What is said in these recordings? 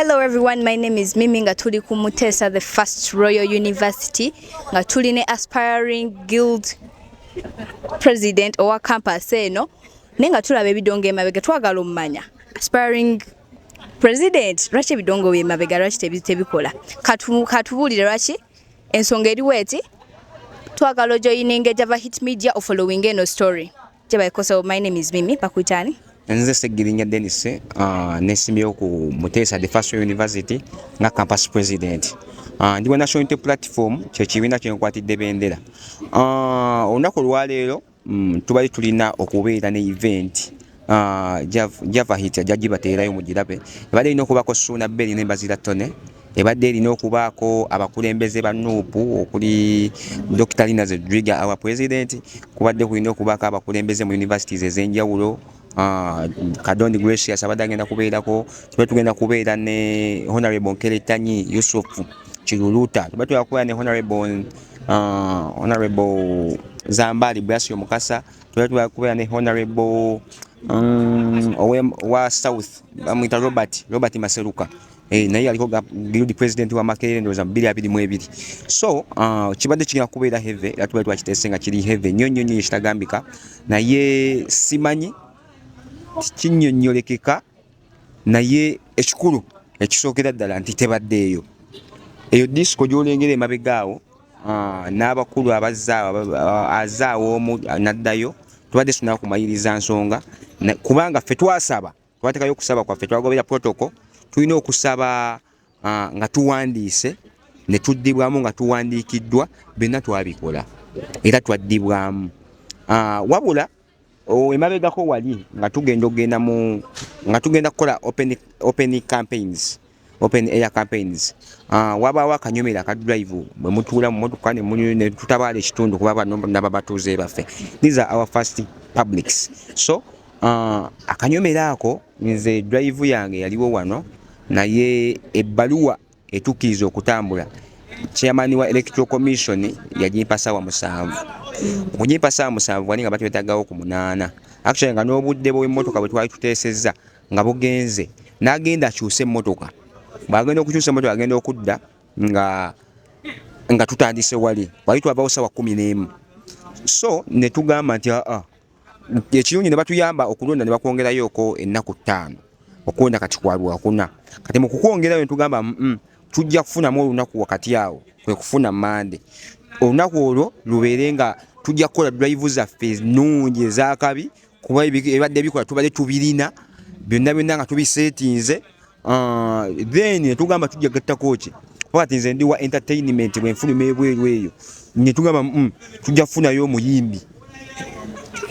Hello everyone, my name is Mimi nga tuli ku Mutesa the First Royal University nga tuli ne aspiring guild president owa campus eno nenga tulaba ebidongo emabega twagala omumanya aspiring president lwaki ebidongo emabega lwaki tebikola katubulire lwaki ensonga eriwo eti twagala ojoyininga Java Hit Media o following eno story jebaikosa. My name is Mimi Pakutani. Nze Segirinya Dennis nesimyewo ku Mutesa the First University nga campus president. Ndiwa National Unity Platform kyekibiina kyenkwatidde bendera. Olunaku lwaleero tubali tulina okubeera ne event Java Hit jagibateerayo mugirabe. Ebadde erina okubaako Ssuuna Bell ne Bazira Tone. Ebadde erina okubaako abakulembeze ba Nuupu okuli Dr. Lina Zedriga our president. Kubadde kulina okubaako abakulembeze mu universities ez'enjawulo. Kadondi Gracious abadde agenda kubeerako. Tugenda kubeera ne Honorable Nkeletanyi Yusuf Kiruluta. Tugenda kubeera ne Honorable Zambali Brasio Mukasa. Tugenda kubeera ne Honorable wa South bamwita Robert Maseruka. Naye aliko guild president wa Makerere ndoza 2022. So kibadde kigenda kubeera heavy atubadde twakiteese nga kiri heavy nnyo ekitagambika naye simanyi kinnyonnyolekeka naye ekikulu ekisookera ddala nti tebaddeeyo eyo disco gy'olengera emabegaawo n'abakulu azaawo omu naddayo tubadde tunaa kumayiriza nsonga kubanga ffe twasaba twateekayo okusaba kwaffe twagobera protocol tulina okusaba nga tuwandiise ne tuddibwamu nga tuwandiikiddwa byonna twabikola era twaddibwamu wabula emabegako wali nga tugenda kukola open campaigns, open air campaigns. Wabaawo akanyomera ka drive bwe mutuula mu motoka ne tutabaala ekitundu kuba n'ababatuuze baffe. These are our first publics. So akanyomera ako nze drive yange yaliwo wano naye ebbaluwa etukkiriza okutambula chairman wa electoral commission yagimpa ssaawa 7. Okugimpa ssaawa 7 wali nga batwetagawo ku 8. Actually nga n'obudde bw'emmotoka bwe twali tuteesezza nga bugenze n'agenda akyuse emmotoka. Bw'agenda okukyusa emmotoka agenda okudda nga tutandise wali twavawo ssaawa 11. So ne tugamba nti ekirungi ne batuyamba okulonda ne bakwongerayooko ennaku 5 okulonda kati kwa Lwakuna. Kati mu kukwongerayo ne tugamba tujja kufunamu olunaku wakati awo kwe kufuna Mande. Olunaku olwo lubeere nga tujja kukola drive zaffe nnungi ez'akabi kuba ebadde bikola tubadde tubirina byonna nga tubiseetinze. Then ne tugamba tujja gattako ki kuba kati nze ndi wa entertainment bwe nfuluma ebweru eyo ne tugamba tujja kufunayo omuyimbi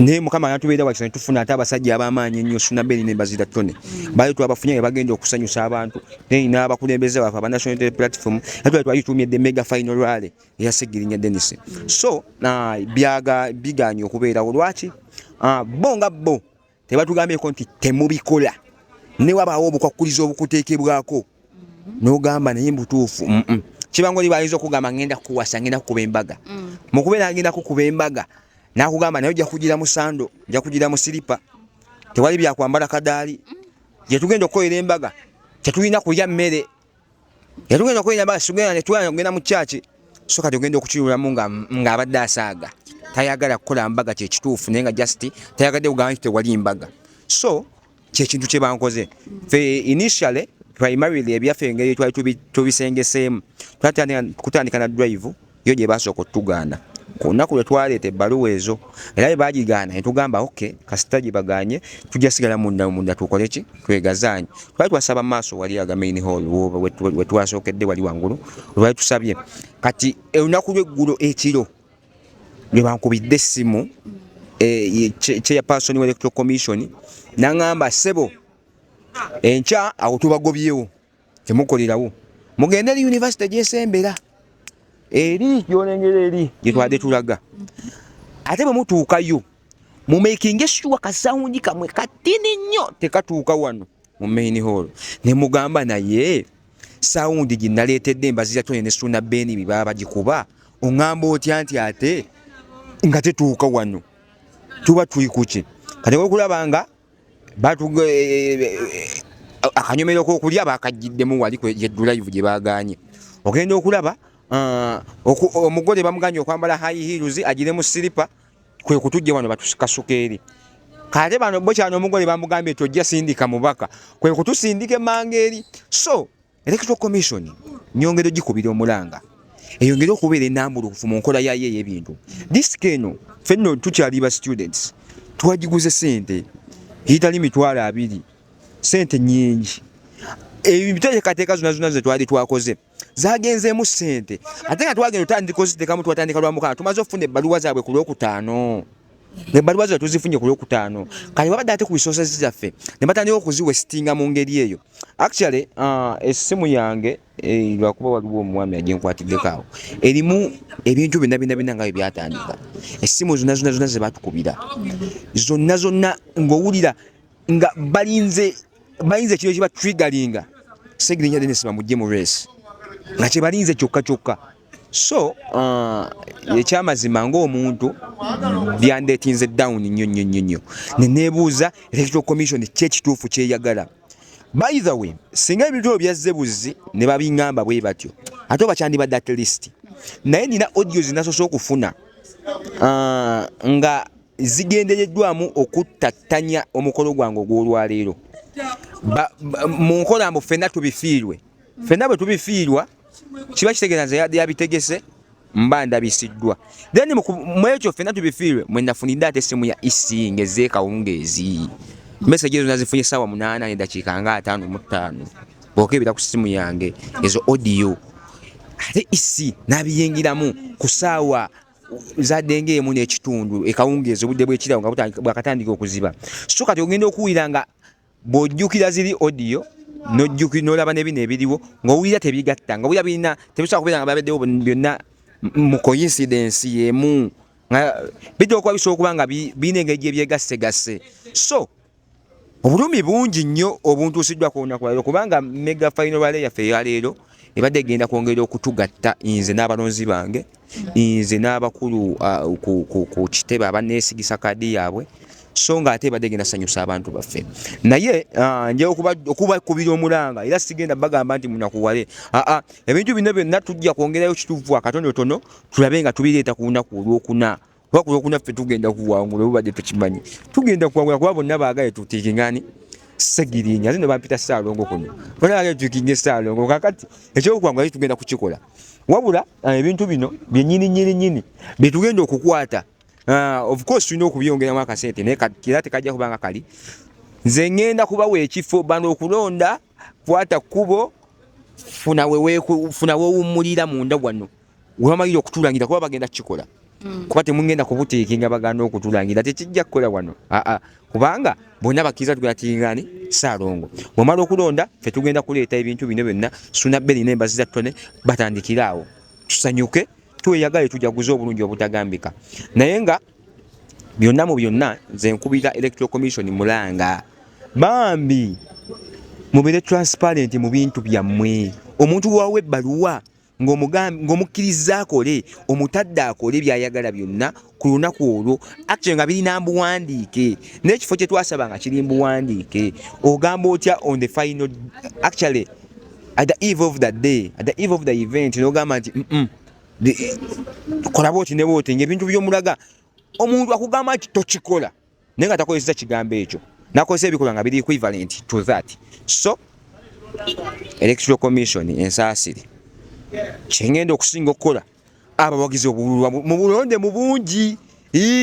ne Mukama yatubeera wakisa tufuna ate abasajja ab'amaanyi ennyo Ssuuna Bell ne Bazira Tone bali twabafunye bagenda okusanyusa abantu n'abakulembeze baffe aba National Unity Platform twalitumye the mega final rally eya Segirinya Dennis. So biganye okubeerawo lwaki bo nga bo tebatugambeko nti temubikola ne wabaawo obukwakuliza obukuteekebwako n'ogamba naye mbutuufu kibangoli bayinza okugamba ngenda kuwasa ngenda kukuba embaga mu kubeera ngenda kukuba embaga nakugamba nayo ojja kugira mu sando ojja kugira mu silipa tewali byakwambala kadaali yetugenda okukolera embaga tetulina kulya mmere yatugenda okukolera embaga tugenda ne twagenda mu kyaki so kati ogenda okukiwulamu nga abadde asaaga tayagala kukola mbaga kyekituufu naye nga just tayagadde kugamba nti tewali mbaga. So kyekintu kye bankoze fe initially primarily ebyaffe engeri twali tubisengeseemu kutandika na drive yo gye basooka okutugaana ku lunaku lwe twaleeta ebbaluwa ezo era bwe baagigaana ne tugamba okay kasita gibaganye tujja sigala munda tukole ki twegazaanye. Twali twasaba maaso wali aga main hall we twasookedde wali wangulu lwali tusabye kati olunaku lw'eggulo ekiro lwe bankubidde essimu chairperson wa electoral commission n'angamba ssebo enkya awo tubagobyewo temukolerawo mugende eri university gyesembera eri gyolengera eri gyetwadde tulaga ate bwe mutuukayo mu making sure kasawundi kamwe katini nnyo tekatuuka wano mu main hall ne mugamba naye sawundi ginnaleetedde Bazira Tone ne Ssuuna Bell bibaba bagikuba ongamba otya nti ate nga tetuuka wano tuba tuli kuki kati okulaba nga akanyomero k'okulya bakagiddemu wali ye drive gye baaganye ogenda okulaba omugole bamuganye okwambala high heels agire mu silipa kwe kutujja wano batusukasuka eri kale bano bokyano omugole bamugambye tojja sindika mubaka kwe kutusindika emmanga eri so electoral commission nyongero gikubira omulanga eyongera okubeera enambulukufu mu nkola yayo ey'ebintu disiki eno fenno tukyali ba students twagiguze sente hitali mitwalo 2 sente nyingi ebiteekateeka zonna ze twali twakoze zagenzeemu sente ate nga twagenda otandika twatandika lwamukana tumaze okufuna ebbaluwa zaabwe ku lwokutaano ebbaluwa zaabwe tuzifunye ku lwokutaano kale babadde ate ku resources zaffe ne batandika okuziwesitinga mu ngeri eyo actually essimu yange lwakuba waliwo omwami agenkwatiddeko awo erimu ebintu byonna nga byatandika essimu zonna ze batukubira zonna ng'owulira nga balinze kiro kiba triggeringa segirinya Dennis bamujje mu race nga kye balinze kyokka so ekyamazima ng'omuntu byandeetinze down nnyo neneebuuza electoral commission kyekituufu kyeyagala. By the way, singa ebintu ebyo byazze buzzi ne babingamba bwe batyo ate obakyandibadde at least naye nina audio zinasoose okufuna nga zigendereddwamu okuttattanya omukolo gwange ogw'olwaleero mu nkola mbu ffenna tubifiirwe ffenna bwe tubifiirwa kiba kitegeeza yabitegese mba ndabisiddwa then mu ekyo ffenna tubifiirwe mwe nafunidde ate essimu ya isi ng'ez'ekawungeezi message ezo nazifunye essaawa 8 n'eddakiika nga 55 bw'okebera ku ssimu yange ezo audio ate isi n'abiyingiramu ku ssaawa zadenge emu n'ekitundu ekawungeezi obudde bw'ekirawo nga bwakatandika okuziba so kati ogenda okuwulira nga bw'ojjukira ziri audio n'olaba n'ebino ebiriwo ng'owulira tebigatta nga owulira birina tebisobola kubeera nga babaddewo byonna mu coincidence y'emu bijja okuba bisobola okuba nga birina engeri gye byegasse so obulumi bungi nnyo obuntuusiddwa ku lunaku lwaleero kubanga mega final rally yaffe eyaleero ebadde egenda kwongera okutugatta nze n'abalonzi bange nze n'abakulu ku kitebe abaneesigisa kaadi yaabwe so nga ate ebadde egenda sanyusa abantu baffe naye nja okubakubira omulanga era sigenda bagamba nti munakuwale ebintu bino byonna tujja kwongerayo kituufu akatonotono tulabe nga tubireeta ku lunaku olwokuna kuba ku lwokuna ffe tugenda kuwangula obubadde tukimanyi tugenda kuwangula kuba bonna baagaye tutiikingani segirinya zino bampita Ssaalongo kuno bonna baagaye tukiikinge Ssaalongo kakati ekyokuwangula tugenda kukikola wabula ebintu bino byennyini bye tugenda okukwata of course tulina okubyongeramu akasente naye kira tekajja kubanga kali nze ngenda kubawa ekifo bano okulonda kwata kkubo funa weewummulira munda wano webamalira okutulangira kuba bagenda kukikola kuba temugenda kubutiikinga baganda okutulangira tekijja kukola wano kubanga bonna bakkiriza tugenda tingani Ssaalongo bwemala okulonda ffe tugenda kuleeta ebintu bino byonna suna beri n'embazi za ttone batandikiraawo tusanyuke tweyagale tujaguze obulungi obutagambika naye nga byonna mu byonna nze nkubira electoral commission mulanga bambi mubere transparent mu bintu byammwe omuntu wawe ebbaluwa ng'omukkiriza akole omutadde akole byayagala byonna ku lunaku olwo actually nga birina mbuwandiike n'ekifo kye twasaba nga kiri mbuwandiike ogamba otya on the final actually at the eve of the day at the eve of the event n'ogamba nti kola booti ne booti ng'ebintu by'omulaga omuntu akugamba nti tokikola naye nga takozesa kigambo ekyo nakozesa ebikolwa nga biri equivalent to that so electoral commission ensaasire kyengenda okusinga okukola abawagizi mu bulonde mu bungi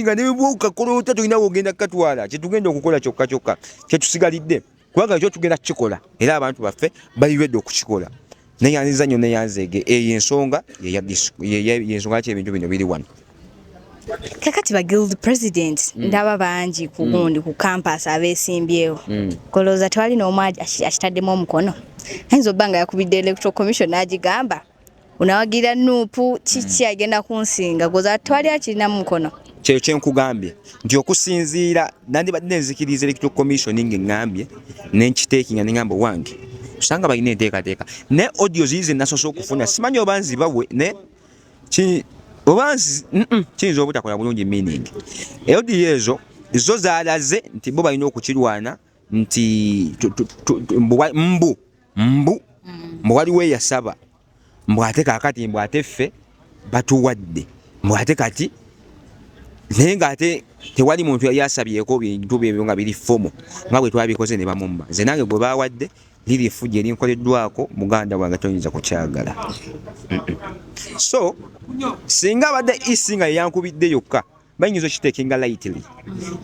nga nebibwukakolota tulina wogenda kukatwala kyetugenda okukola kyokka kyetusigalidde kubanga ekyo tugenda kukikola era abantu baffe baliredde okukikola neyanziza nnyo neyanzeege eyo ensonga yensonga ki ebintu bino biri wano kakati ba guild president ndaba bangi ku gundi ku campus abeesimbyewo kolooza twali n'omu akitaddemu omukono ayinza obba nga yakubidde electoral commission n'agigamba unawagira nuupu kiki agenda kunsinga goza twali akirinamu mukono kyeyo kyenkugambye nti okusinziira nandibadde nenzikiriza electoral commission ng'eŋŋambye nenkiteekinga neŋŋamba wange tusanga balina enteekateeka ne audio ziize nasoose okufuna simanyi oba nzibawe ne kiyinza obutakola bulungi meaning audio ezo zo zaalaze nti bo balina okukirwana nti mbu waliwo eyasaba mbu ate kaakati mbu ate ffe batuwadde mbu ate kati naye ng'ate tewali muntu yali asabyeko bintu byebyo nga biri fomo nga bwe twabikoze ne bamumma nze nange gwe baawadde liri fujja erinkoleddwako muganda wange toyinza kukyagala. So singa abadde isi nga yeyankubidde yokka bayinza okiteekinga lightly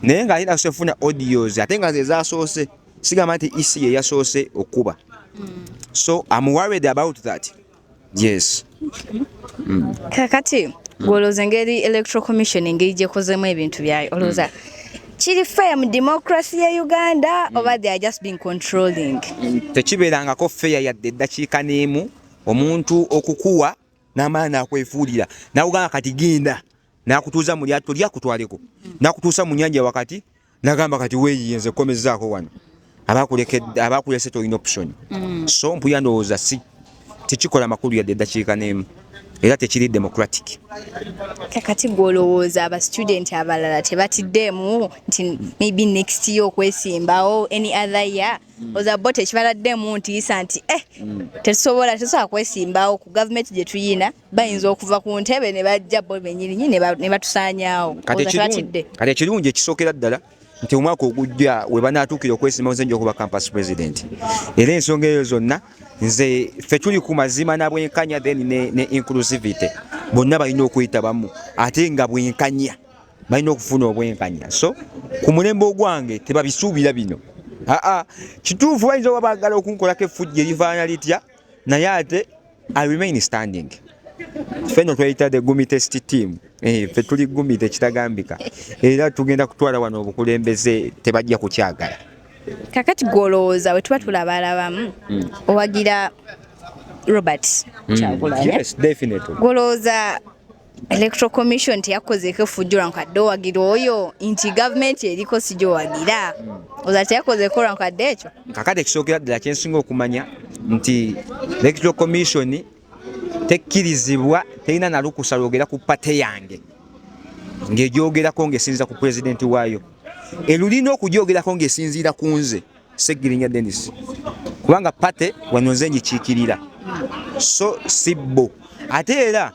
naye ng'ate nasefuna audios ate nga ze zasoose sigamba nti isi ye yasoose okuba. So I'm worried about that. Yes. Kakati gwolooza engeri electoral commission engeri gyekozemu ebintu byayo olowooza kiri fair mu democracy ya Uganda oba they are just being controlling? Tekibeerangako fair yadde eddakiika n'emu omuntu okukuwa n'amala n'akwefuulira n'akugamba kati genda n'akutuuza mu lyato lyakutwaleko n'akutuusa mu nnyanja wakati n'agamba kati weeyiyenze komezzaako wano abaakulese tolina option. So mpuya ndowooza tekikola makulu yadde eddakiika n'emu era tekiri democratic. Kakati gwolowooza aba student abalala tebatiddeemu nti maybe next year okwesimbawo any other year oza bo tekibaladdemu ntiisa nti tetusobola kwesimbawo ku gavumenti gye tuyina bayinza okuva ku ntebe ne bajja bo bennyini ne batusaanyaawo. Kati ekirungi ekisookera ddala nti omwaka ogujja we banaatuukira okwesimbawo nze nja okuba campus president era ensonga eyo zonna nze ffe tuli ku mazima na bwenkanya then ne inclusivity bonna balina okuyitabamu ate nga bwenkanya balina okufuna obwenkanya. So ku mulembe ogwange tebabisuubira bino kituufu bayinza oba baagala okunkolako effujja erivaana litya naye ate I remain standing. Feno twayita the gumi test team ffe tuli gumi tekitagambika era tugenda kutwala wano obukulembeze tebajja kukyagala. Kakati gwolowooza bwe tuba tulabalabamu owagira Robert Kyagulanyi. Yes, definitely. Gwolowooza electoral commission teyakozeeko effujjo lwankadde owagira oyo nti gavumenti eriko si gy'owagira oza teyakozeeko lwankadde ekyo? Kakati ekisookera ddala kyensinga okumanya nti electoral commission tekkirizibwa terina na lukusa lwogera ku pate yange ng'egyogerako ng'esinziira ku pulezidenti waayo elulina okugyogerako ng'esinziira ku nze Seggirinya Dennis kubanga pate wano nze ngikiikirira so sibbo ate era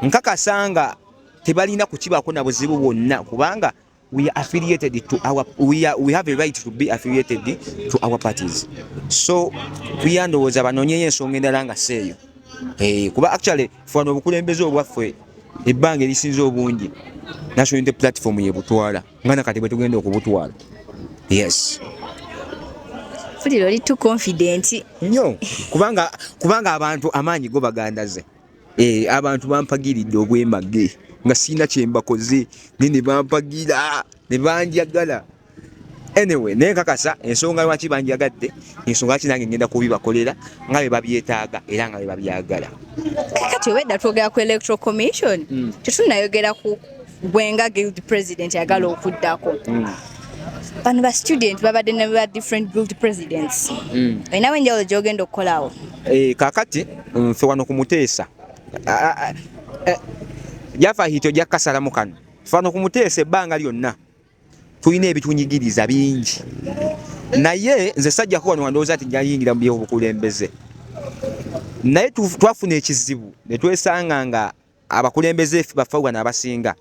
nkakasanga tebalina kukibaako na buzibu bwonna kubanga we are affiliated to our we have a right to be affiliated to our parties. So tuyandowooza banoonyeyo ensonga endala nga seeyo kuba actually fano obukulembeze obwaffe ebbanga erisinze obungi National Unity Platform yebutwala nga nakati bwe tugenda okubutwala. Yes. Fuliro oli too confident nnyo kubanga abantu amaanyi go bagandaze abantu bampagiridde obwemage nga sina kyembakoze ne bampagira ne banjagala. Anyway naye kakasa ensonga lwaki banjagadde ensonga kinange ngenda kubibakolera nga bwe babyetaaga era nga bwe babyagala. Kakati obedda twogera ku electoral commission tetunayogera ku Bwenga guild president yagala okuddako. Bano ba student babadde ne ba different guild presidents. Inawe njawulo gy'ogenda okukolawo? Kakati ffe wano ku Muteesa jafa hito jakasalamu kano fano ku Muteesa ebbanga lyonna tulina ebitunyigiriza bingi naye nze sajjako wano wandowooza nti njayingira mu byobukulembeze naye twafuna ekizibu ne twesanga nga abakulembeze ffe baffe wano abasinga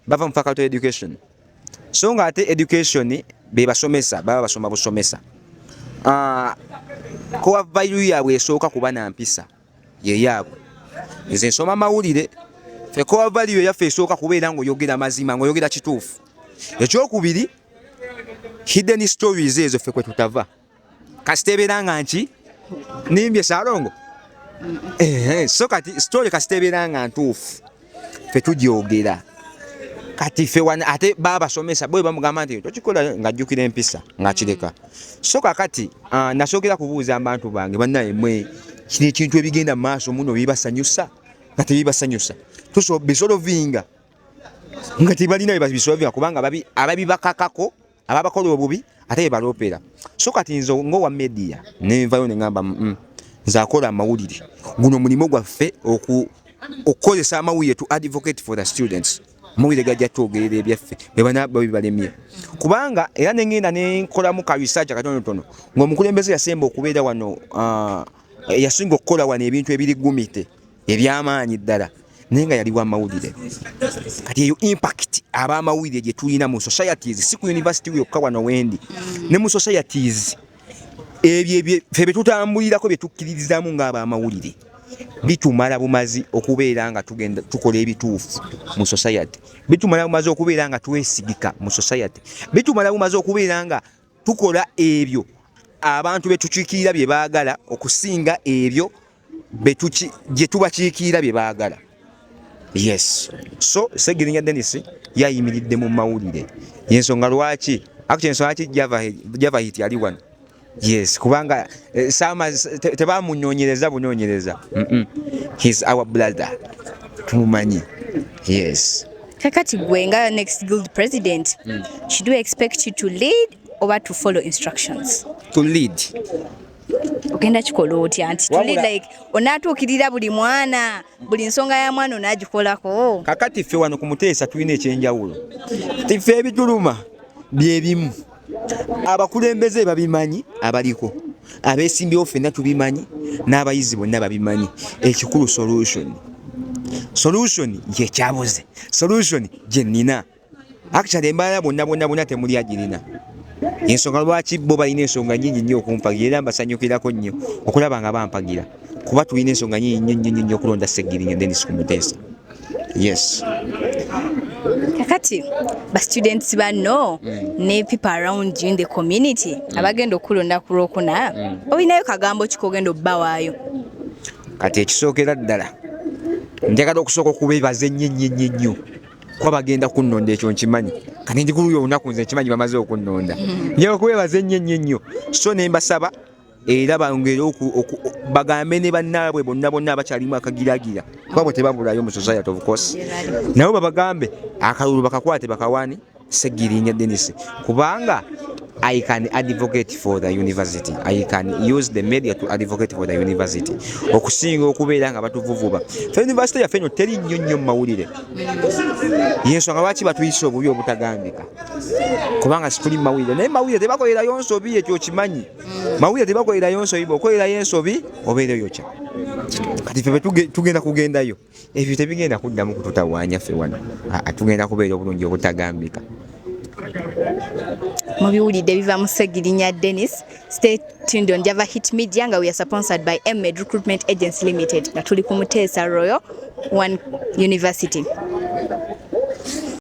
bava mu faculty of education so nga ate education be basomesa baba basoma busomesa ko value yaabwe esooka kuba na mpisa ye yaabwe nze nsoma mawulire ffe ko value yaffe esooka kubeera ng'oyogera mazima ng'oyogera kituufu. Ekyokubiri hidden stories ezo ffe kwe tutava kasitebeera nga nki nimbye Salongo so kati story kasitebeera nga ntuufu ffe tugyogera kati ffe ate baba basomesa bwe bamugamba nti tokikola ng'ajjukira empisa ng'akireka so kakati nasookera kubuuza abantu bange bannaye mwe kino ekintu ebigenda mu maaso muno bibasanyusa nga tebibasanyusa bisolovinga nga tebalina bisolvinga kubanga ababibakakako ababakola obubi ate bebaloopera so kati nze ng'owa media nenvayo ne ngamba nze akola amawulire guno mulimu gwaffe okukozesa amawulire to advocate for the students mawulire gajja twogerera ebyaffe bebana babibalemye kubanga era nengenda nenkolamu ka research katonotono ng'omukulembeze yasemba okubeera wano yasinga okukola wano ebintu ebirigumite ebyamaanyi ddala naye nga yali wa mawulire kati eyo impact ab'amawulire gye tulina mu societies si ku university yokka wano wendi ne mu societies ebyo ffe betutambulirako betukkiririzamu ng'ab'amawulire bitumala bumazi okubeera nga tugenda tukola ebituufu mu society bitumala bumazi okubeera nga twesigika mu society bitumala bumazi okubeera nga tukola ebyo abantu betukiikirira bye baagala okusinga ebyo gye tubakiikirira bye baagala. Yes, so Ssegirinnya Dennis yayimiridde mu mawulire yensonga lwaki Java Hit yali wano. Yes, kubanga tebamunyonyereza bunyonyereza. He's our brother. Tumumanyi. Yes. Kakati gwe nga next guild president, should we expect you to lead or to follow instructions? To lead. Ogenda kikola otya nti to lead like onatuukirira buli mwana buli nsonga ya mwana onagikolako? Kakati ffe wano ku Muteesa tulina ekyenjawulo. Tiffe ebituluma byebimu. Abakulembeze babimanyi abaliko abeesimbyewo ffenna tubimanyi n'abayizi bonna babimanyi ekikulu solution ye kyabuze solution gye nnina actually embaala bonna temuli agirina ensonga lwaki bo balina ensonga nnyingi nnyo okumpagira era mbasanyukirako nnyo okulaba nga bampagira kuba tulina ensonga nnyingi nnyo okulonda Ssegirinnya Dennis ku Muteesa. Yes. Kakati ba students bano ne people around you in the community abagenda okulonda ku Lwokuna olinayo kagambo kikogenda obbawaayo? Kati ekisookera ddala njagala okusooka okubeebaza ennyo kuba bagenda kunnonda ekyo nkimanyi kati njikuluyo olunaku nze nkimanyi bamaze okunnonda njagala okubeebaza ennyo so ne mbasaba era bangere bagambe ne bannaabwe bonna abakyalimu akagiragira kuba bwe tebabulayo mu society of course nabo babagambe akalulu bakakwate bakawaani Ssegirinnya Dennis kubanga I can advocate for the university. I can use the media to advocate for the university. Okusinga okubeera nga batuvuvuba. Fe university yaffe eno teri nnyo mawulire. Yensonga lwaki batuyisa obubi obutagambika. Kubanga situli mawulire. Naye mawulire tebakolerayo nsobi ekyo kimanyi. Mawulire tebakolerayo nsobi okolerayo ensobi obeereyo kya. Kati ffe tugenda kugendayo. Ebyo tebigenda kuddamu kututawaanya ffe wano. Tugenda kubeera obulungi obutagambika. Mubiwulidde biva mu Ssegirinnya Dennis. Stay tuned on Java Hit Media nga we are sponsored by M-Med Recruitment Agency Limited nga tuli ku Muteesa Royal One University.